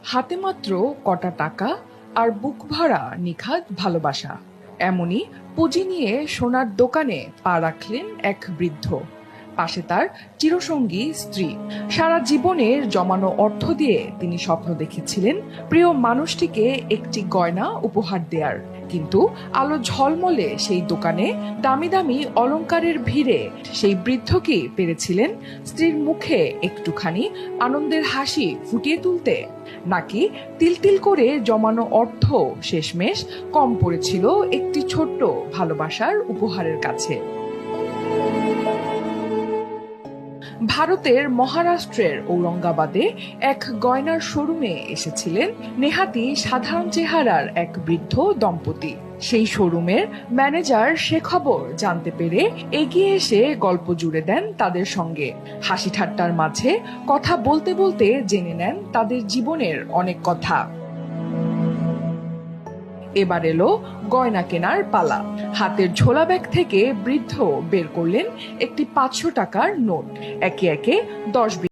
হাতে মাত্র কটা টাকা আর বুক ভরা নিখাদ ভালোবাসা। এমনই পুঁজি নিয়ে সোনার দোকানে পা রাখলেন এক বৃদ্ধ। পাশে তার চিরসঙ্গী স্ত্রী। সারা জীবনের জমানো অর্থ দিয়ে তিনি স্বপ্ন দেখেছিলেন প্রিয় মানুষটিকে একটি গয়না উপহার দেয়ার। কিন্তু আলো ঝলমলে সেই দোকানে দামি দামি অলংকারের ভিড়ে সেই বৃদ্ধ কি পেরেছিলেন স্ত্রীর মুখে একটুখানি আনন্দের হাসি ফুটিয়ে তুলতে? নাকি তিল তিল করে জমানো অর্থ শেষমেশ কম পড়েছিল একটি ছোট্ট ভালোবাসার উপহারের কাছে? ভারতের মহারাষ্ট্রের ঔরঙ্গাবাদে এক গয়নার শোরুমে এসেছিলেন নেহাতি সাধারণ চেহারার এক বৃদ্ধ দম্পতি। সেই শোরুমের ম্যানেজার সে খবর জানতে পেরে এগিয়ে এসে গল্প জুড়ে দেন তাদের সঙ্গে। হাসি ঠাট্টার মাঝে কথা বলতে বলতে জেনে নেন তাদের জীবনের অনেক কথা। এবার এলো গয়না কেনার পালা। হাতের ঝোলা ব্যাগ থেকে বৃদ্ধ বের করলেন একটি 500 টাকার নোট। একে একে 10